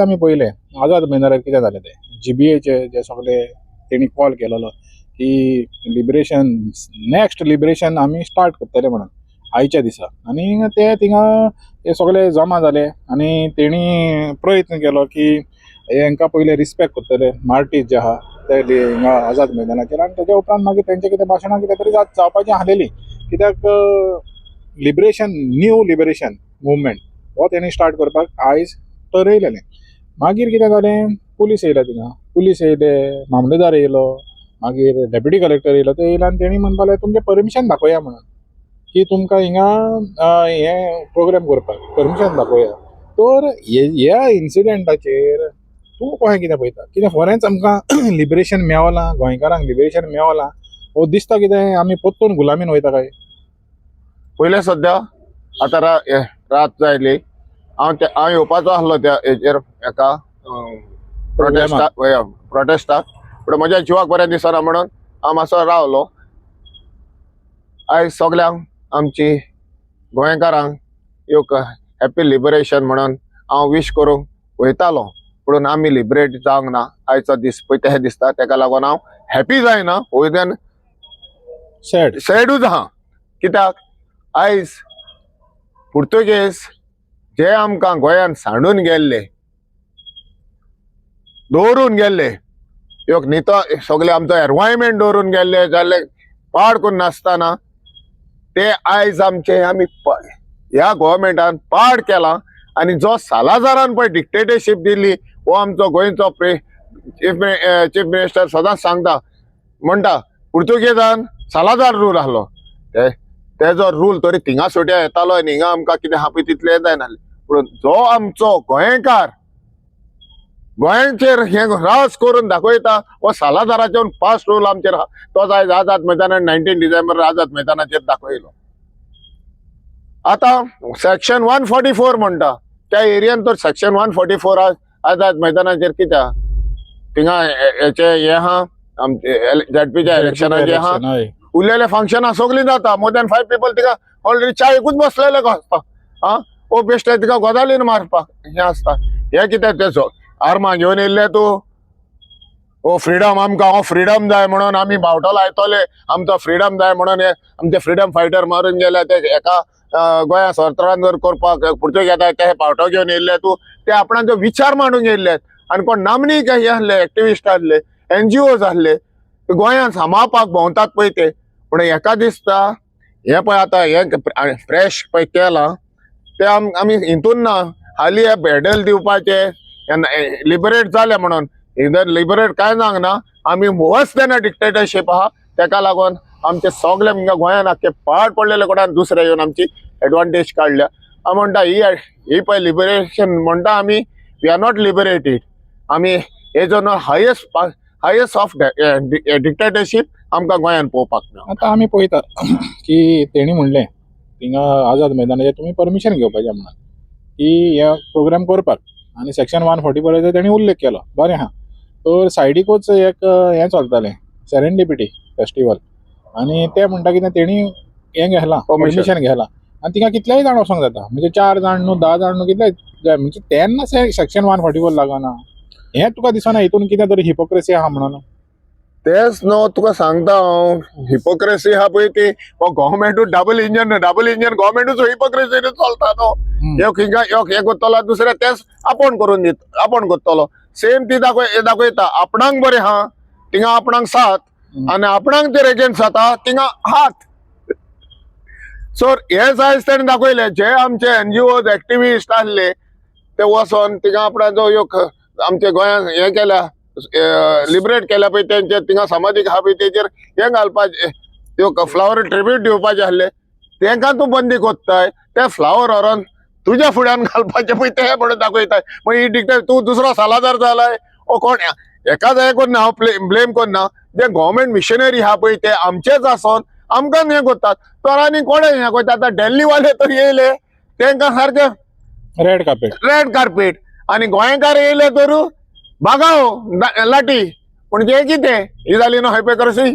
आम्ही पहिले आझाद मैदानार कितें जालें तें GBAचे जे सगळे तेणी कॉल केलेलो की लिबरेशन नेक्स्ट लिबरेशन आमी स्टार्ट करतले म्हणून आयच्या दिसा आनी ते थिंगा ते सगळे जमा जाले आनी तेणी प्रयत्न केलो की हेंकां पयले रिस्पेक्ट करतले मार्टीज जे आहा ते हिंगा आझाद मैदानाचेर आनी तेच्या उपरांत मागीर तेंचे कितें भाशणां कितें तरी जावपाचें आसलेली कित्याक लिबरेशन न्यू लिबरेशन मुवमेंट हो तेणी स्टार्ट करपाक आयज ठरयलेलें. मागीर कितें जालें पुलीस येयले थिंगा पुलीस येयले मामलेदार येयलो मागीर डेप्युटी कलेक्टर येयलो ते येयले आनी तेणी म्हणपाक लागले तुमचें परमिशन दाखोवया म्हणून की तुमकां हिंगा हें प्रोग्राम करपाक परमिशन दाखोवया. तर ह्या इन्सिडेंटाचेर तूं कशें कितें पळयता कितें खरेंच आमकां लिबरेशन मेवलां गोंयकारांक लिबरेशन मेवलां वो दिसता कितें आमी परतून गुलामीन वयता काय? पयले सद्या आतां रात जायली हांव येवपाचो आसलो त्या हेचेर एका प्रोटेस्टाक पण म्हज्या जिवाक बरें दिसना म्हणून हांव मातसो रावलो. आयज सगल्यांक आमची गोंयकारांक एक हॅपी लिबरेशन म्हणून हांव विश करूंक वयतालो पूण आमी लिबरेट जावंक ना. आयचो दीस पळय तें दिसता तेका लागून हांव हॅपी जायना वयल्यान सॅडूच आहा. कित्याक आयज पुर्तुगेज जे आमकां गोंयान सांडून गेल्ले दवरून गेल्ले एक न्हितो सगळे आमचो एनवायरमेंट दवरून गेल्ले जाल्ले पाड करून नासतना ते आयज आमचे आमी ह्या गव्हर्मेंटान पाड केला. आनी जो सालाजारान पळय डिक्टेटरशीप दिल्ली हो आमचो गोंयचो चीफ मिनिस्टर सदांच सांगता म्हणटा पुर्तुगेजान सालाजार रूल आहलो तेजो रूल तरी थिंगा सुट्या येतालो आनी हिंगा आमकां कितें आहा पळय तितलें जायनासलें. पूण जो आमचो गोंयकार गोंयांचेर हे राज करून दाखयता हो सालाजाराचो फास्ट रूल आमचेर आहा तोच आयज आझाद मैदानार 19 डिसेंबर आझाद मैदानाचेर दाखयलो. आतां सेक्शन 144 म्हणटा त्या एरियान तर सेक्शन 144 आझाद मैदानाचेर कित्याक थिंगा हेचे हे आहा ZPच्या इलेक्शनाचे आहा उरलेले फंक्शनां सगळीं जाता मोर दॅन 5 पीपल तिका ऑलरेडी चायेकूच बसलेले आसता ओ बेश्टे तिका गजालीन मारपाक हे आसता. हे कितें तेजो आर्मां घेवन येयल्ले तूं ओ फ्रीडम आमकां हो फ्रीडम जाय म्हणून आमी बावटो लायतले आमचो फ्रीडम जाय म्हणून हे आमचे फ्रीडम फायटर मारून गेले ते एका गोंया सरकारान जर करपाक पुर्तुगेजाय ते बावटो घेवन येयल्ले तूं ते आपणाचो विचार मांडूंक येयल्ले आनी कोण नामनीक हे आहले एक्टिविस्ट आहले NGOज आहले गोंयान सांबाळपाक भोंवतात पळय ते. पूण एका दिसता हे पळय आतां हे फ्रेश पळय केलां ते आमी हितून ना हालीं हे बेडल दिवपाचे लिबरेट जाले म्हणून लिबरेट काय जावंक ना आमी वर्स देन डिक्टेटरशीप आहा तेका लागून आमचे सगळे हिंगा गोंयान आख्खे पाड पडलेले कोणान दुसरे येवन आमची एडवांटेज काडल्या. हांव म्हणटा ही पळय लिबरेशन म्हणटा आमी वी आर नॉट लिबरेटेड आमी हेजो हायेस्ट ऑफ डिक्टेटरशीप आमकां गोंयान पळोवपाक मेळ्ळा. आतां आमी पळयता की तेणी म्हणलें थिंगा आझाद मैदानाचेर तुमी परमिशन घेवपाचें म्हणून की हे प्रोग्राम करपाक आनी सेक्शन 144 तेणी उल्लेख केलो बरें आहा. तर सायडीकूच एक हें चलतालें सेरेंडिपिटी फेस्टिवल आनी ते म्हणटा कितें तेणी हें घेतलां परमिशन घेतलां आनी थिंगा कितलेय जाण वचोंक जाता म्हणजे 4 जाण न्हू 10 जाण न्हू कितले जाय म्हणजे तेन्ना सेक्शन 144 लागना. हें तुका दिसना हितून कितें तरी हिपोक्रेसी आहा म्हणून? तेच न्हू तुका सांगता हांव हिपोक्रेसी आहा पळय ती हो गव्हर्मेंटूच डबल इंजन गव्हर्मेंटूच हिपोक्रेसीन चलता न्हू. एक हिंगा हे करतलो दुसरे तेच आपोण करून दिता आपोण करतलो सेम ती दाखयता आपणाक बरें आहा थिंगा आपणाक साथ आनी आपणाक ते एगेन्स्ट जाता थिंगा हात. सो हे आयज तेणें दाखयले जे आमचे NGOज एक्टिविस्ट आहले ते वचोन थिंगा आपणाचो योग आमच्या गोंयांत हे केल्या लिबरेट केल्या पळय तेंचे थिंगा समाधीक आहा पळय तेचेर हे घालपाचे फ्लावर ट्रिब्यूट दिवपाचे आहले तेंकां तूं बंदी कोत्ताय ते फ्लावर व्हरोन तुज्या फुड्यान घालपाचे पळय ते म्हणून दाखयताय. मागीर ही डिक्टेटर तूं दुसरो सालाजार जालाय ओ कोण एका जाय कोन्ना हांव ब्लेम कोन्ना जे गव्हर्मेंट मिशनरी आहा पळय ते आमचेच आसोन आमकां हे कोत्तात तर आनी कोणे हे कोत्ता. आतां दिल्लीवाले तर येयले तेंकां सारके रेड कार्पेट आनी गोंयकार येयले तर बागाव लाटी पूण जे कितें ही जाली न्हू हिपोक्रेसी.